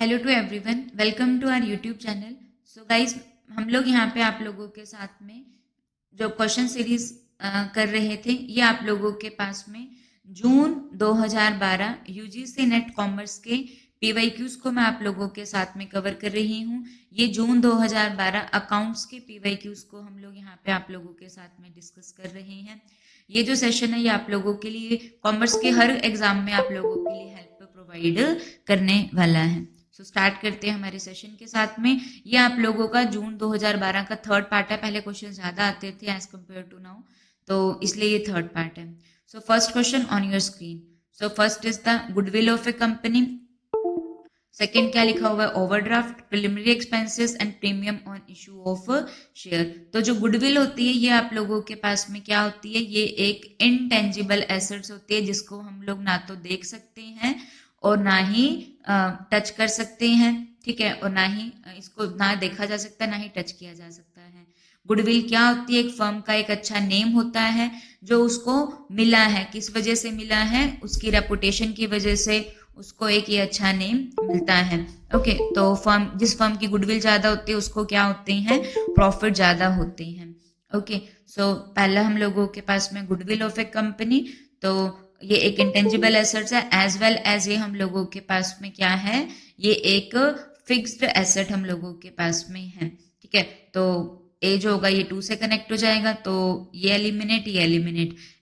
Hello to everyone, welcome to our YouTube channel. So guys, हम लोग यहाँ पे आप लोगों के साथ में जो क्वेश्चन सीरीज कर रहे थे, ये आप लोगों के पास में जून 2012 यूजीसी नेट कॉमर्स के पीवाईक्यूज को मैं आप लोगों के साथ में कवर कर रही हूँ। ये जून 2012 अकाउंट्स के पीवाईक्यूज को हम लोग यहाँ पे आप लोगों के साथ में डिस्कस कर रहे हैं। ये जो सेशन है ये आप लोगों के लिए कॉमर्स के हर एग्जाम में आप लोगों के लिए हेल्प प्रोवाइड करने वाला है। स्टार्ट करते हैं हमारे सेशन के साथ में। ये आप लोगों का जून 2012 का थर्ड पार्ट है। पहले क्वेश्चन ज्यादा आते थे एज कम्पेयर टू नाउ, तो इसलिए ये थर्ड पार्ट है। So first question on your screen. So first is the goodwill of A company. Second क्या लिखा हुआ है? Overdraft, preliminary expenses and premium on issue of share. तो जो गुडविल होती है ये आप लोगों के पास में क्या होती है? ये एक इनटेंजिबल एसेट्स होती है जिसको हम लोग ना तो देख सकते हैं और ना ही टच कर सकते हैं, ठीक है, और ना ही इसको ना देखा जा सकता है ना ही टच किया जा सकता है। गुडविल क्या होती है? एक फर्म का एक अच्छा नेम होता है जो उसको मिला है। किस वजह से मिला है? उसकी रेपुटेशन की वजह से उसको एक ये अच्छा नेम मिलता है। ओके, तो जिस फर्म की गुडविल ज्यादा होती है उसको क्या होते हैं? प्रॉफिट ज्यादा होते हैं। ओके, सो पहला हम लोगों के पास में गुडविल ऑफ ए कंपनी, तो ये एक इंटेंजिबल एसेट्स है एज वेल एज ये हम लोगों के पास में क्या है? ये एक फिक्स्ड एसेट हम लोगों के पास में है, ठीक है। तो ए जो होगा ये 2 से कनेक्ट हो जाएगा, तो ये एलिमिनेट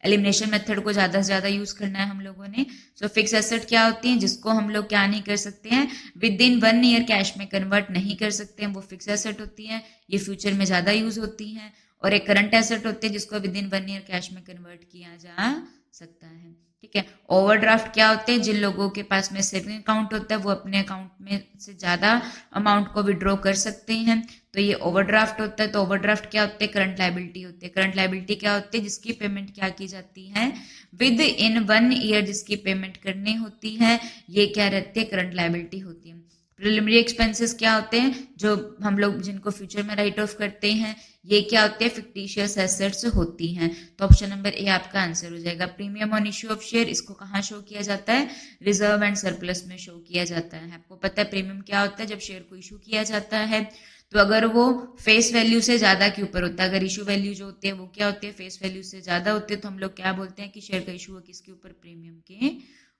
एलिमिनेशन मेथड को ज्यादा से ज्यादा यूज करना है हम लोगों ने। सो फिक्स एसेट क्या होती है जिसको हम लोग क्या नहीं कर सकते हैं? विद इन 1 ईयर कैश में कन्वर्ट नहीं कर सकते हैं, वो फिक्स एसेट होती है। ये फ्यूचर में ज्यादा यूज होती है। और एक करंट एसेट होती है जिसको विद इन 1 ईयर कैश में कन्वर्ट किया जा सकता है, ठीक है। ओवरड्राफ्ट क्या होते हैं? जिन लोगों के पास में सेविंग अकाउंट होता है वो अपने अकाउंट में से ज्यादा अमाउंट को विड्रॉ कर सकते हैं, तो ये ओवरड्राफ्ट होता है। तो ओवरड्राफ्ट क्या होते हैं? करंट लायबिलिटी होती है। करंट लायबिलिटी क्या होती है? जिसकी पेमेंट क्या की जाती है? विद इन 1 ईयर जिसकी पेमेंट करनी होती है, ये क्या रहती है? करंट लायबिलिटी होती है। प्रिलिमिनरी एक्सपेंसेस क्या होते हैं? जो हम लोग जिनको फ्यूचर में राइट ऑफ करते हैं, ये क्या होते हैं? फिक्टिशियस एसेट्स होती हैं। तो ऑप्शन नंबर ए आपका आंसर हो जाएगा। Premium on issue of share, इसको कहाँ शो किया जाता है? रिजर्व एंड सरप्लस में शो किया जाता है। आपको पता है प्रीमियम क्या होता है? जब शेयर को इशू किया जाता है तो अगर वो फेस वैल्यू से ज्यादा के ऊपर होता है, अगर इशू वैल्यू जो होती है वो क्या होती है? फेस वैल्यू से ज्यादा होती है, तो हम लोग क्या बोलते हैं कि शेयर का इशू किसके ऊपर? प्रीमियम के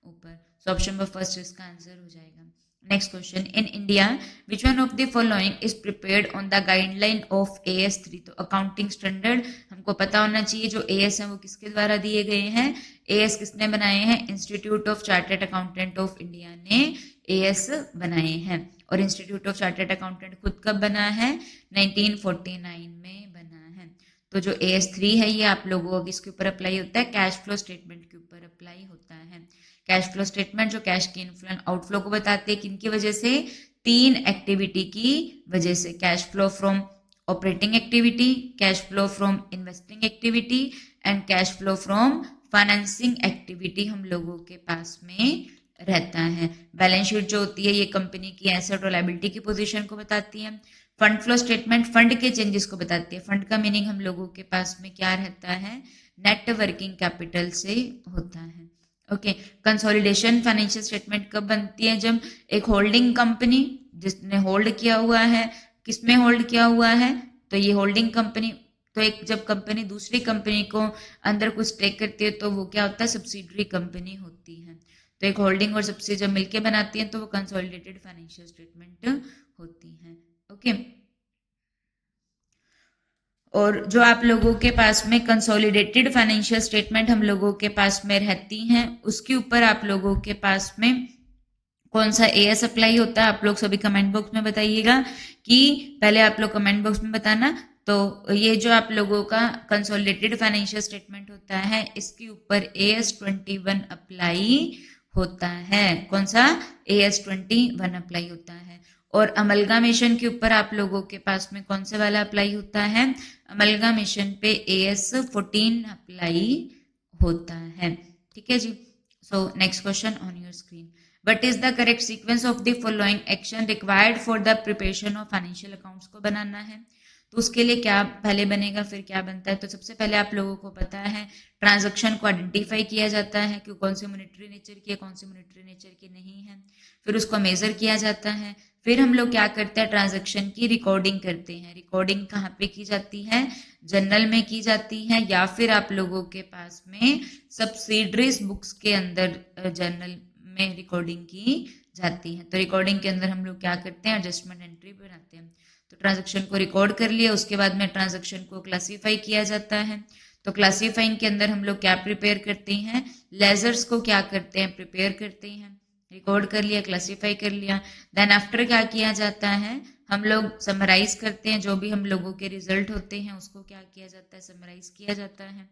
ऊपर। सो ऑप्शन नंबर फर्स्ट इसका आंसर हो जाएगा। Next question. In India, which one of the following is prepared on the guideline of AS3? तो अकाउंटिंग स्टैंडर्ड हमको पता होना चाहिए। जो AS है वो किसके द्वारा दिए गए हैं? AS किसने बनाए हैं? Institute of chartered accountant of India ने AS बनाए हैं। और इंस्टीट्यूट ऑफ चार्टर्ड अकाउंटेंट खुद कब बना है? 1949 में बना है। तो जो AS3 है ये आप लोगों को किसके ऊपर अप्लाई होता है? कैश फ्लो स्टेटमेंट के ऊपर अप्लाई होता है। कैश फ्लो स्टेटमेंट जो कैश की इनफ्लो एंड आउटफ्लो को बताते हैं, किनकी वजह से? 3 एक्टिविटी की वजह से। Cash flow from operating activity, cash flow from investing activity and cash flow from financing activity हम लोगों के पास में रहता है। बैलेंस शीट जो होती है ये कंपनी की एसेट और लायबिलिटी की पोजीशन को बताती है। फंड फ्लो स्टेटमेंट फंड के चेंजेस को बताती है। फंड का मीनिंग हम लोगों के पास में क्या रहता है? नेट वर्किंग कैपिटल से होता है। ओके, कंसोलिडेशन फाइनेंशियल स्टेटमेंट कब बनती है? जब एक होल्डिंग कंपनी जिसने होल्ड किया हुआ है, किसमें होल्ड किया हुआ है? तो ये होल्डिंग कंपनी, तो एक जब कंपनी दूसरी कंपनी को अंदर कुछ टेक करती है तो वो क्या होता है? सब्सिडरी कंपनी होती है। तो एक होल्डिंग और सब्सिडी जब मिलकर बनाती है तो वो कंसोलिडेटेड फाइनेंशियल स्टेटमेंट होती है। ओके, और जो आप लोगों के पास में कंसोलिडेटेड फाइनेंशियल स्टेटमेंट हम लोगों के पास में रहती हैं, उसके ऊपर आप लोगों के पास में कौन सा एएस अप्लाई होता है? आप लोग सभी कमेंट बॉक्स में बताइएगा। कि पहले आप लोग कमेंट बॉक्स में बताना। तो ये जो आप लोगों का कंसोलिडेटेड फाइनेंशियल स्टेटमेंट होता है इसके ऊपर AS21 अप्लाई होता है। कौन सा? AS21 अप्लाई होता है। और अमलगामेशन के ऊपर आप लोगों के पास में कौन से वाला अप्लाई होता है? अमलगामेशन पे AS14 अप्लाई होता है, ठीक है जी। So next question on your screen. What is the correct sequence of the following action required for the preparation of financial accounts को बनाना है? तो उसके लिए क्या पहले बनेगा फिर क्या बनता है। तो सबसे पहले आप लोगों को पता है ट्रांजैक्शन को आइडेंटिफाई किया जाता है कि कौन से मॉनेटरी नेचर की है, कौन से मॉनेटरी नेचर की नहीं है, फिर उसको मेजर किया जाता है। फिर हम लोग क्या करते हैं, ट्रांजैक्शन की रिकॉर्डिंग करते हैं। रिकॉर्डिंग कहाँ पे की जाती है, जर्नल में की जाती है, या फिर आप लोगों के पास में सब्सिडरीज बुक्स के अंदर जर्नल में रिकॉर्डिंग की जाती है। तो रिकॉर्डिंग के अंदर हम लोग क्या करते हैं, एडजस्टमेंट एंट्री बनाते हैं। तो ट्रांजैक्शन को रिकॉर्ड कर लिया, उसके बाद में ट्रांजैक्शन को क्लासीफाई किया जाता है। तो क्लासीफाइंग के अंदर हम लोग क्या प्रिपेयर करते हैं, लेजर्स को क्या करते हैं, प्रिपेयर करते हैं। रिकॉर्ड कर लिया, क्लासीफाई कर लिया, देन आफ्टर क्या किया जाता है, हम लोग समराइज करते हैं। जो भी हम लोगों के रिजल्ट होते हैं उसको क्या किया जाता है, समराइज किया जाता है।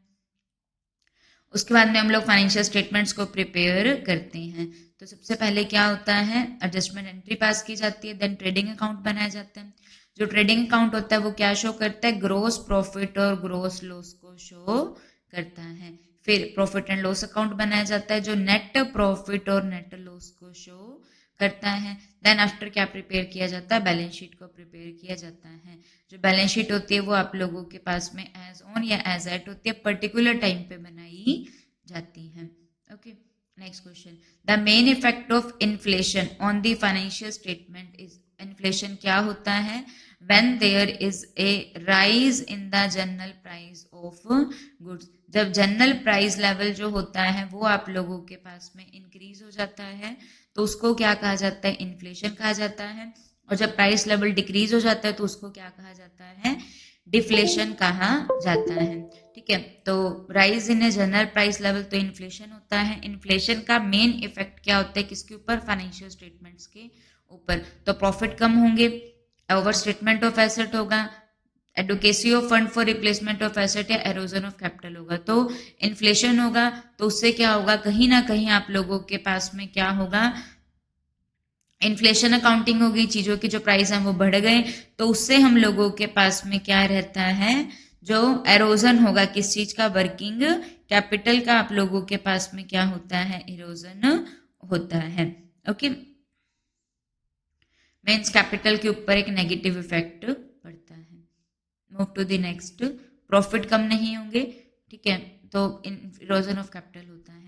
उसके बाद में हम लोग फाइनेंशियल स्टेटमेंट्स को प्रिपेयर करते हैं। तो सबसे पहले क्या होता है, एडजस्टमेंट एंट्री पास की जाती है, देन ट्रेडिंग अकाउंट बनाया जाता है। जो ट्रेडिंग अकाउंट होता है वो क्या शो करता है, ग्रोस प्रॉफिट और ग्रोस लॉस को शो करता है। फिर प्रॉफिट एंड लॉस अकाउंट बनाया जाता है जो नेट प्रॉफिट और नेट लॉस को शो करता है। देन आफ्टर क्या प्रिपेयर किया जाता है, बैलेंस शीट को प्रिपेयर किया जाता है। जो बैलेंस शीट होती है वो आप लोगों के पास में एज ऑन या एज एट होती है, पर्टिकुलर टाइम पे बनाई जाती है। Okay, next question, the main effect of inflation on the financial statement is. Inflation क्या होता है, when there is a rise in the general price of goods. जब जनरल प्राइस लेवल जो होता है वो आप लोगों के पास में इंक्रीज हो जाता है तो उसको क्या कहा जाता है, इन्फ्लेशन कहा जाता है। और जब प्राइस लेवल डिक्रीज हो जाता है तो उसको क्या कहा जाता है, डिफ्लेशन कहा जाता है। ठीक है, तो rise in a general price level तो इन्फ्लेशन होता है। इन्फ्लेशन का मेन इफेक्ट क्या होता है, किसके ऊपर, फाइनेंशियल स्टेटमेंट्स के ऊपर। तो प्रॉफिट कम होंगे, ओवर स्टेटमेंट ऑफ एसेट होगा, adequacy of fund for replacement of asset या एरोजन ऑफ कैपिटल होगा। तो इन्फ्लेशन होगा तो उससे क्या होगा, कहीं ना कहीं आप लोगों के पास में क्या होगा, इन्फ्लेशन अकाउंटिंग होगी, चीजों के जो प्राइस हैं वो बढ़ गए तो उससे हम लोगों के पास में क्या रहता है, जो एरोजन होगा किस चीज का, वर्किंग कैपिटल का आप लोगों के पास में क्या होता है, इरोजन होता है। ओके, मीन्स कैपिटल के ऊपर एक नेगेटिव इफेक्ट पड़ता है। Move to the next, profit कम नहीं होंगे, ठीक है, तो इरोजन ऑफ कैपिटल होता है।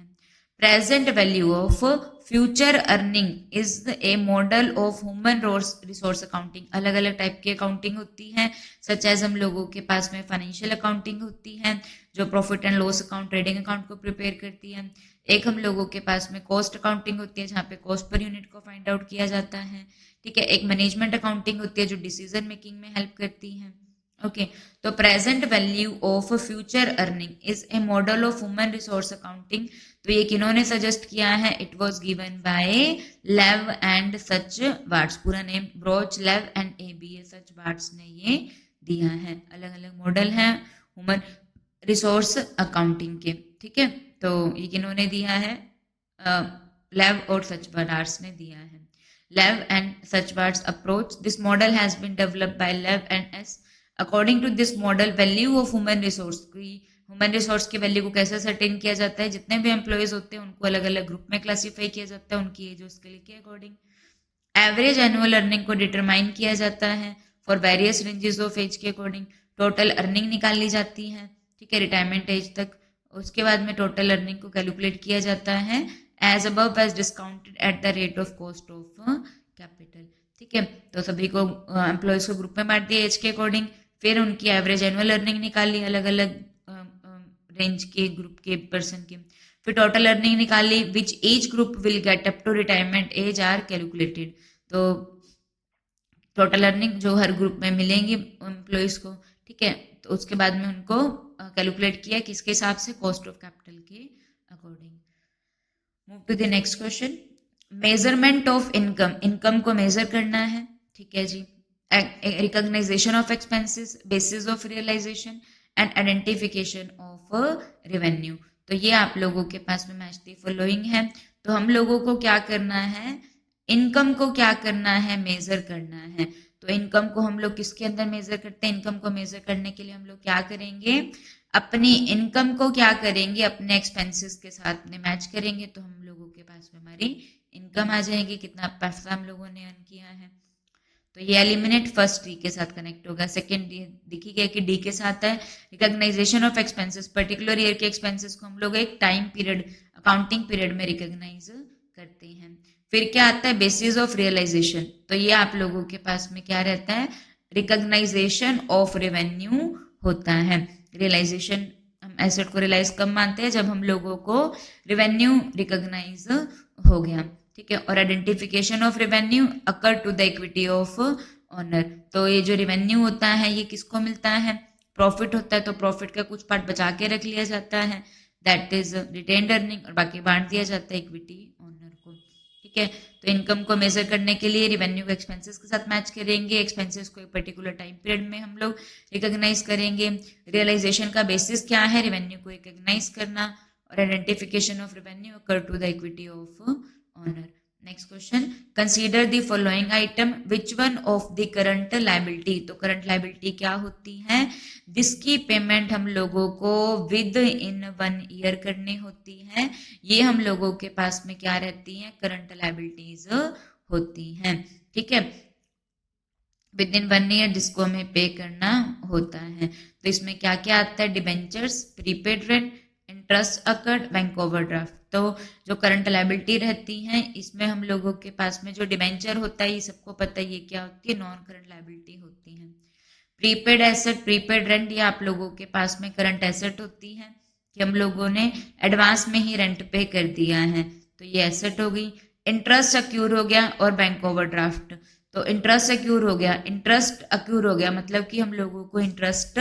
Present value of future earning is a model of human resource accounting. अलग अलग टाइप की अकाउंटिंग होती है, सच एज हम लोगों के पास में फाइनेंशियल अकाउंटिंग होती है जो profit and loss account, trading account को प्रिपेयर करती है। एक हम लोगों के पास में कॉस्ट अकाउंटिंग होती है जहाँ पे कॉस्ट पर यूनिट को फाइंड आउट किया जाता है। ठीक है, एक मैनेजमेंट अकाउंटिंग होती है जो डिसीजन मेकिंग में हेल्प करती है। ओके, तो present value of future earning is a model of human resource accounting. तो ये किन्होंने सजेस्ट किया है, it was given by Lev and such bards. पूरा नेम ब्रोच लेव एंड एबीए सच बार्ट्स ने ये दिया है। अलग अलग मॉडल हैं ह्यूमन रिसोर्स अकाउंटिंग के। ठीक है, तो ये किन्होंने दिया है, लेव और सच बार्ट्स ने दिया है। Lev and Schwartz approach, this model has been developed by Lev and S. According to this model value of human resource की, ह्यूमन रिसोर्स की वैल्यू को कैसे सर्टेन किया जाता है, जितने भी एम्प्लॉयज होते हैं उनको अलग अलग ग्रुप में क्लासीफाई किया जाता है उनकी एज और स्किल के अकॉर्डिंग। एवरेज एनुअल अर्निंग को डिटरमाइन किया जाता है for various ranges of age के अकॉर्डिंग। टोटल अर्निंग निकाली जाती है, ठीक है, रिटायरमेंट एज तक। उसके बाद में टोटल अर्निंग को कैलकुलेट किया जाता है as above as discounted at the rate of cost of capital. ठीक है, तो सभी को एम्प्लॉयज को ग्रुप में बांट दिया एज के अकॉर्डिंग, फिर उनकी एवरेज एनुअल अर्निंग निकाली अलग अलग रेंज के ग्रुप के पर्सन के, फिर टोटल अर्निंग निकाली which age group will get up to retirement age are calculated. तो टोटल अर्निंग जो हर ग्रुप में मिलेंगी एम्प्लॉयज को, ठीक है, तो उसके बाद में उनको कैलकुलेट किया किसके हिसाब से, कॉस्ट ऑफ कैपिटल के according. Move to the next question, measurement of income. Income को मेजर करना है, ठीक है जी। Recognization of expenses, basis of realisation and identification of revenue. तो ये आप लोगों के पास में मैच द फॉलोइंग है। तो हम लोगों को क्या करना है, इनकम को क्या करना है, मेजर करना है। तो इनकम को हम लोग किसके अंदर मेजर करते हैं, इनकम को मेजर करने के लिए हम लोग क्या करेंगे, अपनी इनकम को क्या करेंगे, अपने एक्सपेंसेस के साथ में मैच करेंगे तो हम लोगों के पास में हमारी इनकम आ जाएगी, कितना पैसा हम लोगों ने अर्न किया है। तो ये एलिमिनेट फर्स्ट डी के साथ कनेक्ट होगा। सेकंड देखिए गया कि डी के साथ है recognisation of expenses, particular year के एक्सपेंसेस को हम लोग एक टाइम पीरियड अकाउंटिंग पीरियड में रिकॉग्नाइज करते हैं। फिर क्या आता है बेसिस ऑफ रियलाइजेशन, तो ये आप लोगों के पास में क्या रहता है रिकॉग्नाइजेशन ऑफ रेवेन्यू होता है। रियलाइजेशन हम एसेट को रियलाइज कब मानते हैं जब हम लोगों को रेवेन्यू रिकॉग्नाइज हो गया, ठीक है। और identification of revenue accrue to the equity of owner, तो ये जो रेवेन्यू होता है ये किसको मिलता है प्रॉफिट होता है, तो प्रॉफिट का कुछ पार्ट बचा के रख लिया जाता है दैट इज रिटेन्ड अर्निंग और बाकी बांट दिया जाता है इक्विटी ऑनर को, ठीक है। तो इनकम को मेजर करने के लिए रेवेन्यू को एक्सपेंसेस के साथ मैच करेंगे, एक्सपेंसेस को एक पर्टिकुलर टाइम पीरियड में हम लोग रिकॉग्नाइज करेंगे। रियलाइजेशन का बेसिस क्या है रेवेन्यू को रिकॉग्नाइज करना और identification of revenue accrue to the equity of owner. Next question consider the following item which one of the current liability, तो करंट लायबिलिटी क्या होती है जिसकी पेमेंट हम लोगों को विद इन 1 ईयर करनी होती है, ये हम लोगों के पास में क्या रहती है करंट लायबिलिटीज होती हैं, ठीक है। विद इन 1 ईयर जिसको हमें पे करना होता है, तो इसमें क्या क्या आता है debentures, prepaid rent, interest occurred, bank overdraft. तो जो करंट लायबिलिटी रहती है इसमें हम लोगों के पास में जो डिबेंचर होता है ये सबको पता है ये क्या होती है नॉन करंट लायबिलिटी होती है। प्रीपेड एसेट, प्रीपेड रेंट ये आप लोगों के पास में करंट एसेट होती है कि हम लोगों ने एडवांस में ही रेंट पे कर दिया है, तो ये एसेट हो गई। इंटरेस्ट अक्यूर हो गया और बैंक ओवरड्राफ्ट, तो इंटरेस्ट अक्यूर हो गया, इंटरेस्ट अक्यूर हो गया मतलब कि हम लोगों को इंटरेस्ट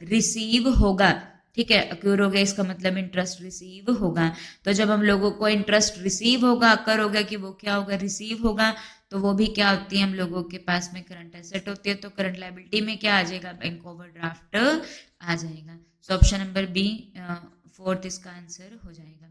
रिसीव होगा, ठीक है। अक्यूर हो गया इसका मतलब इंटरेस्ट रिसीव होगा, तो जब हम लोगों को इंटरेस्ट रिसीव होगा अक्कर होगा कि वो क्या होगा रिसीव होगा, तो वो भी क्या होती है हम लोगों के पास में करंट एसेट होती है। तो करंट लायबिलिटी में क्या आ जाएगा बैंक ओवरड्राफ्ट आ जाएगा। So option number B fourth इसका आंसर हो जाएगा।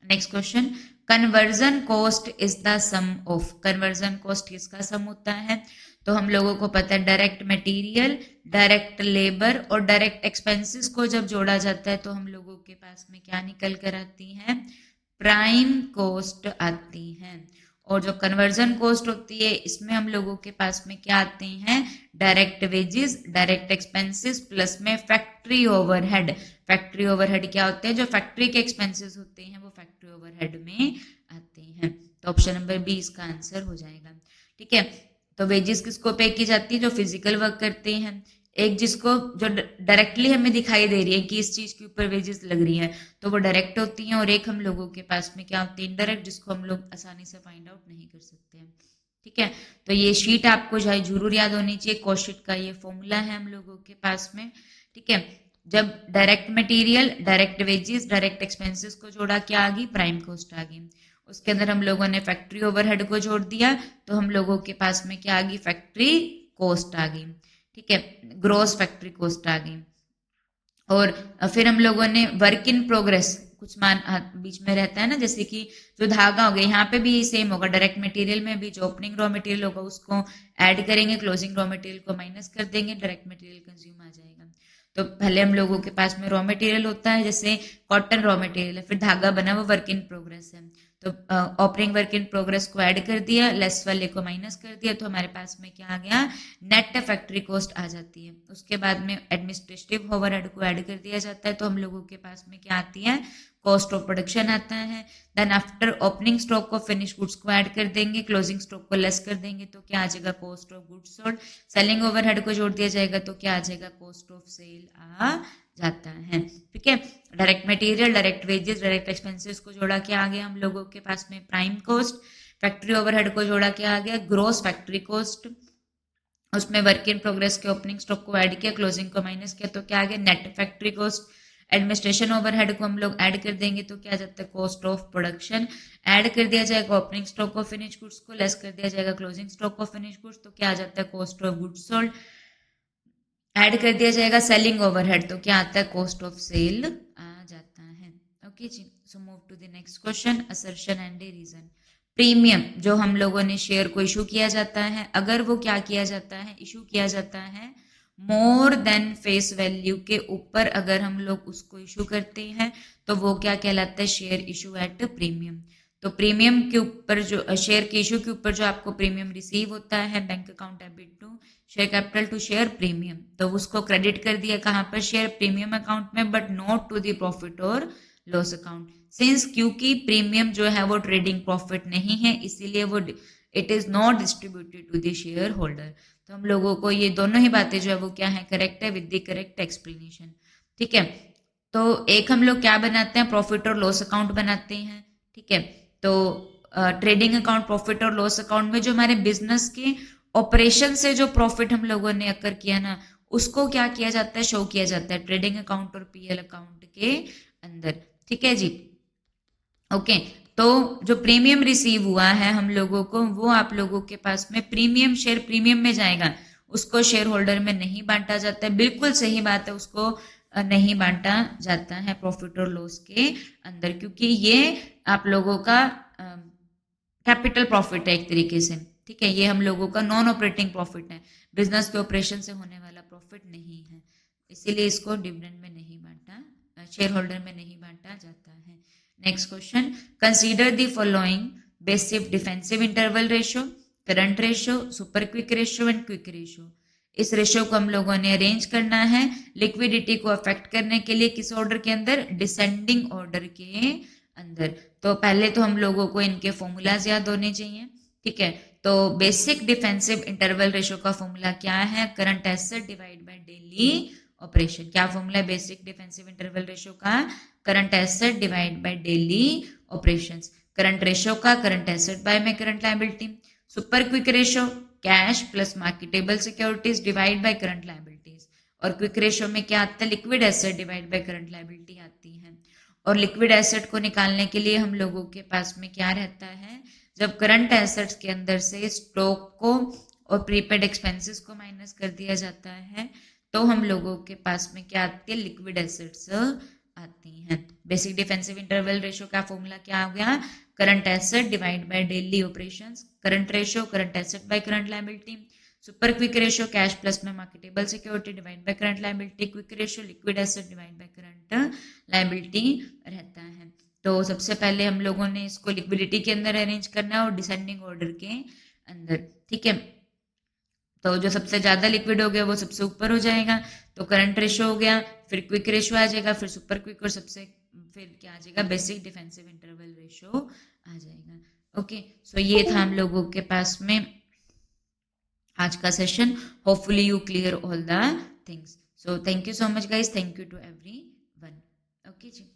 Next question conversion cost is the sum of, conversion cost किसका सम होता है, तो हम लोगों को पता है डायरेक्ट मटेरियल, डायरेक्ट लेबर और डायरेक्ट एक्सपेंसेस को जब जोड़ा जाता है तो हम लोगों के पास में क्या निकल कर आती है प्राइम कॉस्ट आती है। और जो कन्वर्जन कॉस्ट होती है इसमें हम लोगों के पास में क्या आते हैं direct wages, direct expenses plus में फैक्ट्री ओवरहेड। फैक्ट्री ओवरहेड क्या होते हैं जो फैक्ट्री के एक्सपेंसेस होते हैं वो फैक्ट्री ओवरहेड में आते हैं, तो ऑप्शन नंबर बी इसका आंसर हो जाएगा, ठीक है। तो वेजेस किसको पे की जाती है जो फिजिकल वर्क करते हैं, एक जिसको जो डायरेक्टली हमें दिखाई दे रही है कि इस चीज के ऊपर वेजेस लग रही है तो वो डायरेक्ट होती हैं, और एक हम लोगों के पास में क्या होती है इनडायरेक्ट जिसको हम लोग आसानी से फाइंड आउट नहीं कर सकते हैं, ठीक है। तो ये शीट आपको जरूर याद होनी चाहिए, कॉस्ट शीट का ये फॉर्मूला है हम लोगों के पास में, ठीक है। जब direct material, direct wages, direct expenses को जोड़ा क्या आ गई प्राइम कॉस्ट आ गई, उसके अंदर हम लोगों ने फैक्ट्री ओवरहेड को जोड़ दिया तो हम लोगों के पास में क्या आ गई फैक्ट्री कॉस्ट आ गई, ठीक है, ग्रॉस फैक्ट्री कॉस्ट आ गई। और फिर हम लोगों ने वर्क इन प्रोग्रेस कुछ मान बीच में रहता है ना, जैसे कि जो धागा हो गया यहाँ पे भी सेम होगा, डायरेक्ट मटेरियल में भी जो ओपनिंग रॉ मटेरियल होगा उसको ऐड करेंगे, क्लोजिंग रॉ मटेरियल को माइनस कर देंगे, डायरेक्ट मटेरियल कंज्यूम आ जाएगा। तो पहले हम लोगों के पास में रॉ मटेरियल होता है जैसे कॉटन रॉ मटेरियल है, फिर धागा बना वो वर्क इन प्रोग्रेस है, तो ओपनिंग वर्क इन प्रोग्रेस को ऐड कर दिया, लेस वाले को माइनस कर दिया, तो हमारे पास में क्या आ गया नेट फैक्ट्री कॉस्ट आ जाती है। उसके बाद में एडमिनिस्ट्रेटिव ओवरहेड को ऐड कर दिया जाता है तो हम लोगों के पास में क्या आती है कॉस्ट ऑफ प्रोडक्शन आता है। Then after opening stock of finish goods को ऐड कर देंगे, क्लोजिंग स्टॉक को लेस कर देंगे तो क्या आ जाएगा cost of goods sold, selling overhead को जोड़ दिया जाएगा तो क्या आ जाएगा कॉस्ट ऑफ सेल आ जाता है, ठीक है। Direct material, direct wages, direct expenses को जोड़ा क्या आ गया हम लोगों के पास में प्राइम कॉस्ट, फैक्ट्री ओवरहेड को जोड़ा क्या आ गया ग्रोस फैक्ट्री कॉस्ट, उसमें वर्क इन प्रोग्रेस के ओपनिंग स्टॉक को ऐड किया, क्लोजिंग को माइनस किया तो क्या आ गया net factory cost. Administration overhead को हम लोग ऐड कर देंगे तो क्या आ जाता है कॉस्ट ऑफ प्रोडक्शन, ऐड कर दिया जाएगा opening stock of finish goods को, लेस कर दिया जाएगा closing stock of finish goods तो क्या आ जाता है cost of goods sold, add कर दिया जाएगा सेलिंग ओवरहेड तो क्या आता है कॉस्ट ऑफ सेल आ जाता है। ओके जी, so move to the next question assertion and reason. Premium जो हम लोगों ने शेयर को इशू किया जाता है, अगर वो क्या किया जाता है इशू किया जाता है मोर देन फेस वैल्यू के ऊपर अगर हम लोग उसको इशू करते हैं तो वो क्या कहलाता है शेयर इशू एट प्रीमियम। तो प्रीमियम के ऊपर जो शेयर के इशू के ऊपर जो आपको प्रीमियम रिसीव होता है bank account debit to share capital to share premium, तो उसको क्रेडिट कर दिया कहाँ पर, शेयर प्रीमियम अकाउंट में, but not to the profit और लॉस अकाउंट। सिंस क्योंकि प्रीमियम जो है वो ट्रेडिंग प्रॉफिट नहीं है, इसीलिए वो it is not distributed to the share holder. तो हम लोगों को ये दोनों ही बातें जो है वो क्या है, करेक्ट है विद द करेक्ट एक्सप्लेनेशन। ठीक है, तो एक हम लोग क्या बनाते हैं, प्रॉफिट और लॉस अकाउंट बनाते हैं। ठीक है, तो ट्रेडिंग अकाउंट, प्रॉफिट और लॉस अकाउंट में जो हमारे बिजनेस के ऑपरेशन से जो प्रॉफिट हम लोगों ने अकर किया ना, उसको क्या किया जाता है, शो किया जाता है ट्रेडिंग अकाउंट और पीएल अकाउंट के अंदर। ठीक है जी, ओके। तो जो प्रीमियम रिसीव हुआ है हम लोगों को, वो आप लोगों के पास में प्रीमियम शेयर प्रीमियम में जाएगा, उसको शेयर होल्डर में नहीं बांटा जाता है। बिल्कुल सही बात है, उसको नहीं बांटा जाता है प्रॉफिट और लॉस के अंदर, क्योंकि ये आप लोगों का कैपिटल प्रॉफिट है एक तरीके से। ठीक है, ये हम लोगों का नॉन ऑपरेटिंग प्रॉफिट है, बिजनेस के ऑपरेशन से होने वाला प्रॉफिट नहीं है, इसीलिए इसको डिविडेंड में नहीं बांटा, शेयर होल्डर में नहीं बांटा जाता है। Next question, consider the following basic defensive interval ratio, current ratio, super quick ratio and quick ratio. इस रेशियो को हम लोगों ने अरेंज करना है लिक्विडिटी को अफेक्ट करने के लिए, किस ऑर्डर के अंदर, डिसेंडिंग ऑर्डर के अंदर। तो पहले तो हम लोगों को इनके फॉर्मूलाज याद होने चाहिए। ठीक है, तो बेसिक डिफेंसिव इंटरवल रेशियो का फॉर्मूला क्या है, current asset divide by daily operation. क्या फॉर्मूला है बेसिक डिफेंसिव इंटरवल रेशियो का, current asset divide by daily operations. Current ratio का करंट एसेट बाय में current liability. Super quick ratio, cash plus marketable securities divide by current liabilities. और quick ratio में क्या आता है, liquid asset divide by current liability आती है। और लिक्विड एसेट को निकालने के लिए हम लोगों के पास में क्या रहता है, जब करंट एसेट्स के अंदर से स्टॉक को और प्रीपेड एक्सपेंसेस को माइनस कर दिया जाता है, तो हम लोगों के पास में क्या आती है, लिक्विड एसेट्स आती हैं। बेसिक डिफेंसिव इंटरवल रेशियो का फॉर्मूला क्या हो गया, current asset divide by daily operations. Current ratio current asset by current liability. Super quick ratio cash plus में marketable security divide by current liability. Quick ratio liquid asset divide by current liability रहता है। तो सबसे पहले हम लोगों ने इसको लिक्विडिटी के अंदर अरेंज करना है और डिसेंडिंग ऑर्डर के अंदर। ठीक है, तो जो सबसे ज्यादा लिक्विड हो गया वो सबसे ऊपर हो जाएगा, तो करंट रेशियो हो गया, फिर क्विक रेशियो आ जाएगा, फिर सुपर क्विक, और सबसे फिर क्या आ जाएगा, बेसिक डिफेंसिव इंटरवल रेशियो आ जाएगा। ओके, सो ये था हम लोगों के पास में आज का session. Hopefully you clear all the things. So thank you so much guys, thank you to everyone. Okay ji.